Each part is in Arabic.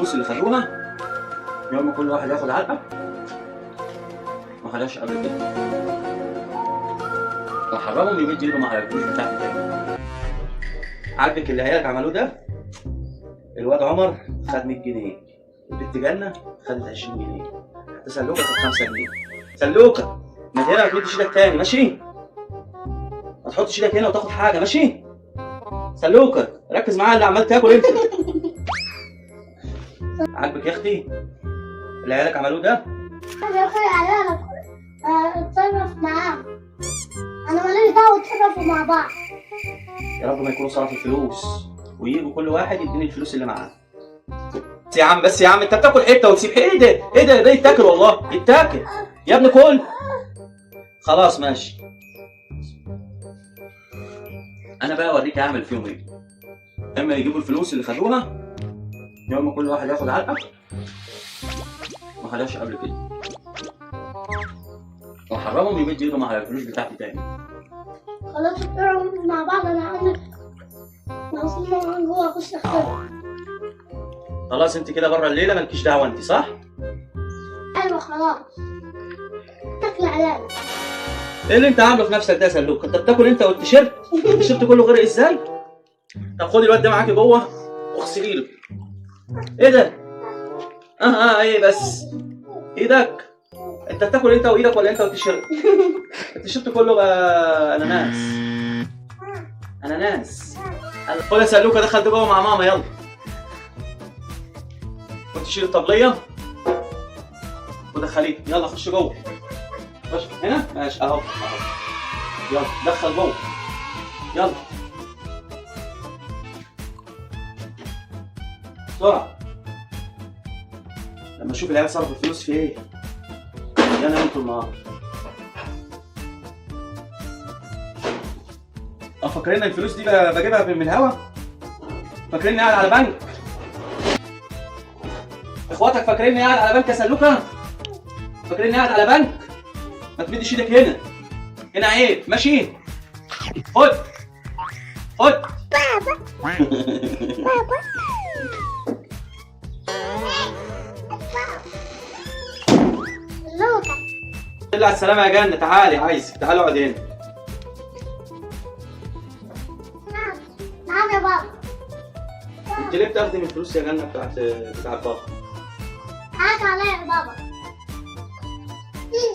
الفلوس اللي خدوها يوم ما كل واحد ياخد علقه ما خدهاش قبل كده، وحرمهم يمد ايدهم على الفلوس بتاعتي تاني. عاجبك اللي عيالك عملوه ده؟ الواد عمر خد 100 جنيه، البنت جنة خدت 20 جنيه، حتى سلوكة خد 5 جنيه. سلوكة ما هنا ما تمدش ايدك تاني ماشي؟ ما تحطش ايدك هنا وتاخد حاجة ماشي؟ سلوكة ركز معايا اللي عمال تاكل انت. عاجبك يا اختي اللي عيالك عملوه ده؟ يا اخويا عيالك اتصرف معاهم، انا ماليش دعوه اتصرفوا مع بعض. يا رب ما يكونوا صرفوا الفلوس ويجوا كل واحد يديني الفلوس اللي معاه. بس يا عم بس يا عم انت بتاكل حته وتسيب ايه ده؟ ايه ده يتاكل والله يتاكل يا ابني كل. خلاص ماشي. انا بقى اوريك هعمل فيهم ايه. اما يجيبوا الفلوس اللي خدوها يوم ما كل واحد ياخد علقه ما خدهاش قبل كده، وحرمهم يمد ايدهم على الفلوس بتاعتي تاني. خلاص اتصرفوا مع بعض، انا عندك ناقصين جوه اخش اختار. خلاص انت كده بره الليله مالكيش دعوه انت صح؟ ايوه خلاص تاكل عيالك. ايه اللي انت عامله في نفسك ده يا سلوك؟ انت بتاكل انت والتيشيرت؟ التيشيرت كله غرق ازاي؟ طب خدي الواد ده معاكي جوه واغسلي له. ايه ده؟ ايه بس؟ ايدك؟ انت بتاكل انت وايدك ولا انت والتيشيرت؟ التيشيرت كله بقى اناناس. اناناس. خد يا سلوكه دخل ده جوه مع ماما يلا. وتشيل الطبليه ودخليه يلا خش جوه. خش هنا ماشي اهو يلا دخل جوه يلا بسرعه. لما اشوف العيال صرفوا الفلوس في ايه يا انا انتوا النهارده. فاكرين الفلوس دي بجيبها من الهوا؟ فاكريني قاعد على بنك؟ اخواتك فاكريني قاعد على بنك يا سلوكه؟ فاكريني قاعد على بنك؟ ما تمدش ايدك هنا، هنا عيب ماشي؟ خد خد بابا بابا لوكا. الحمد لله على السلامة يا جنة. تعالي عايزك تعالي اقعد هنا. نعم يا بابا. انت ليه بتاخدي من الفلوس يا جنة بتاعت بابا؟ حاج عليا يا بابا.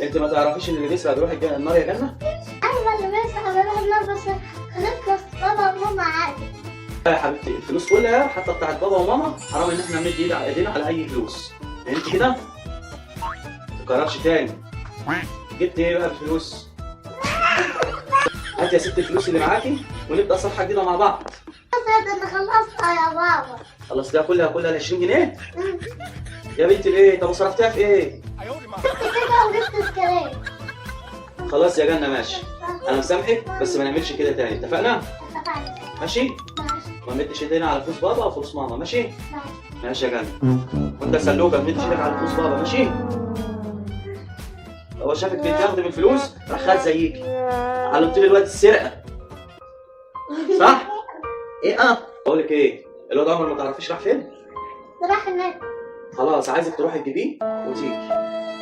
انت ما تعرفيش ان اللي بيسرق بيروح النار يا جنة؟ ايوه اللي بيسرق بيروح النار بس هنخلص بابا وماما عادي. يا حبيبتي الفلوس كلها حتى بتاعت بابا وماما حرام ان احنا نمد ايدينا على اي فلوس. فهمت كده؟ ما تكررش تاني. جبت ايه بقى بالفلوس؟ هات يا ست الفلوس اللي معاكي ونبدا صفحه جديده مع بعض. انا خلصتها يا بابا. خلصتها كلها ال 20 جنيه؟ يا بنتي ليه؟ طب وصرفتيها في ايه؟ جبت كده وجبت سكرين. خلاص يا جنة ماشي. انا مسامحك بس ما نعملش كده تاني اتفقنا؟ اتفقنا. ماشي؟ ما نمدش ايدينا على فلوس بابا او فلوس ماما ماشي؟ ماشي يا جنة. وانت سلوكة ما تمدش ايدك على فلوس بابا ماشي؟ هو شافك بتاخد من الفلوس راح خد زيكي. علمت لي الواد السرقة. صح؟ ايه بقول لك ايه؟ الواد عمر ما تعرفيش راح فين؟ راح هناك. خلاص عايزك تروحي تجيبيه وتيجي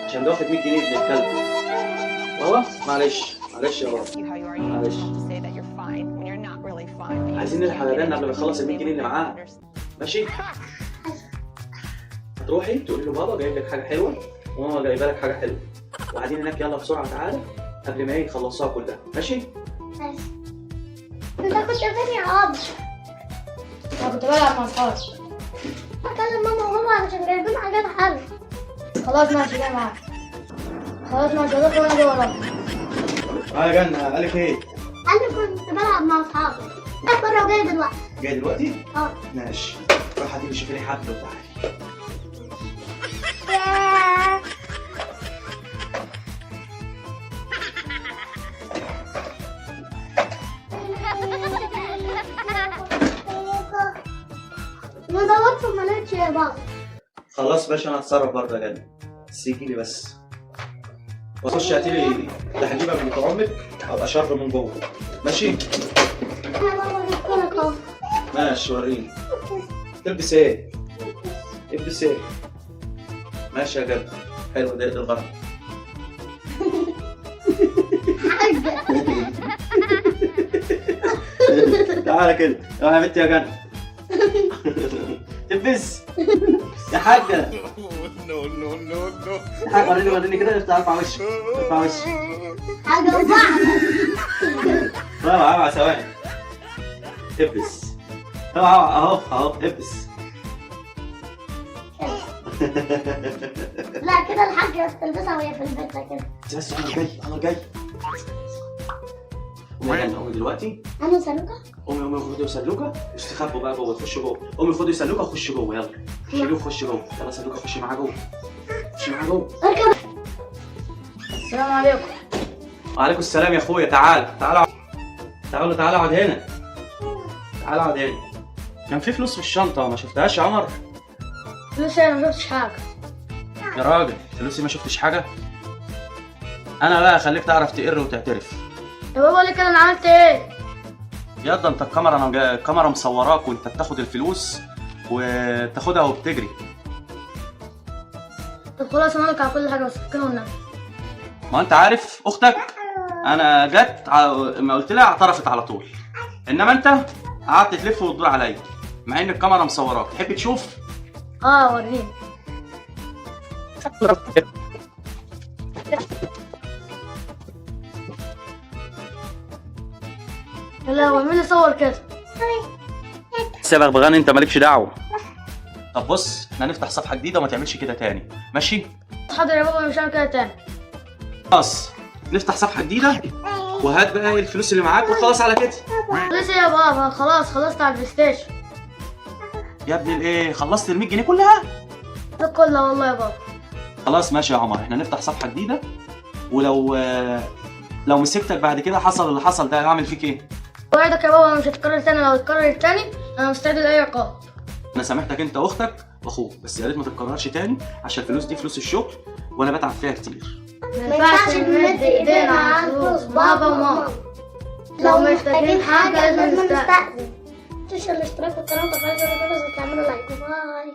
عشان ده واخد 100 جنيه ابن الكلب. بابا معلش يا بابا معلش. عايزين نلحق يا جنة قبل ما يخلص ال 100 جنيه اللي معاه ماشي؟ هتروحي تقولي له بابا جايب لك حاجة حلوة وماما جايبه لك حاجة حلوة وقاعدين هناك يلا بسرعة تعالى قبل ما يخلصوها كلها ماشي؟ ماشي. انت كنت فين يا عمر؟ انا كنت بلعب مع اصحابي. بكلم ماما وبابا علشان جايبين حاجات حلوة. خلاص ماشي جاي معاك. خلاص ماشي هروح وانا جاي وراك. يا جنة قالك ايه؟ انا كنت بلعب مع اصحابي. انا بره وجاي دلوقتي. جاي دلوقتي؟ ماشي. روح هاتي لي شوفي لي حبل وتعالي. ما دورت وما لقيتش يا بابا. خلاص باشا انا هتصرف برضه يا جنة. بس يجي لي بس. وخش هاتي لي تحجيبه من طعمك ابقى شر من جوه ماشي؟ يا بابا جبت لك اهو. ماشي وريني. تلبس ايه؟ ابتسام. ماشي يا جد، حلو ده الغرض. حاجة. تعالى كده يا بنتي يا جنة. تبس يا حاجة. يا حاجة وريني كده، ارفع وشك، ارفع وشك. حاجة وبعض. روعة ثواني. ابس. روعة اهو ابس. لا كده الحاجة تلبسها وهي في البيت كده. بس انا جاي. قومي يا جنة، قومي دلوقتي. أنا سلوكة؟ قومي خدي سلوكة، استخبوا بقى جوه، تخشوا جوه. قومي خدي سلوكة وخشوا جوه، يلا. شيلوه وخشوا جوه، يلا سلوكة خشي معاه جوه. خشي معاه جوه. اركب. السلام عليكم. وعليكم السلام يا اخويا، تعالوا اقعد هنا. تعال اقعد هنا. كان في فلوس في الشنطة ما شفتهاش يا عمر؟ لسه انا ما شفتش حاجه. يا راجل فلوسي ما شفتش حاجة؟ أنا بقى خليك تعرف تقر وتعترف. يا بابا ليه كده انا عملت ايه؟ ياضا أنت الكاميرا مصوراك وأنت بتاخد الفلوس وتاخدها وبتجري. طب خلاص انا هقولك على كل حاجه بس فكروا النبي. ما أنت عارف أختك أنا جت ما قلت لها اعترفت على طول، إنما أنت قعدت تلف وتدور عليا مع إن الكاميرا مصوراك. تحب تشوف؟ وريني. لا هو مين اللي صور كده؟ سيبك بغني، أنت مالكش دعوة. طب بص، إحنا هنفتح صفحة جديدة وما تعملش كده تاني، ماشي؟ حاضر يا بابا مش هعمل كده تاني. خلاص نفتح صفحة جديدة وهات بقى الفلوس اللي معاك وخلاص على كده. لسه يا بابا خلاص خلصت على البلاي ستيشن. يا ابني الايه، خلصت ال 100 جنيه كلها؟ ده كله والله يا بابا. خلاص ماشي يا عمر، احنا نفتح صفحة جديدة ولو مسكتك بعد كده حصل اللي حصل ده هعمل فيك ايه؟ وعدك يا بابا مش هتتكرر تاني، لو اتكرر تاني انا مستعد لاي عقاب. انا سامحتك انت واختك واخوك، بس يا ريت ما تتكررش تاني عشان الفلوس دي فلوس الشغل وانا بتعب فيها كتير. ما ينفعش نمد ايدينا على فلوس بابا وماما. لو محتاجين حاجه لازم نستأذن. تنسوا الاشتراك والقناة وتفعيل زر الجرس وتعملوا لايك. باي.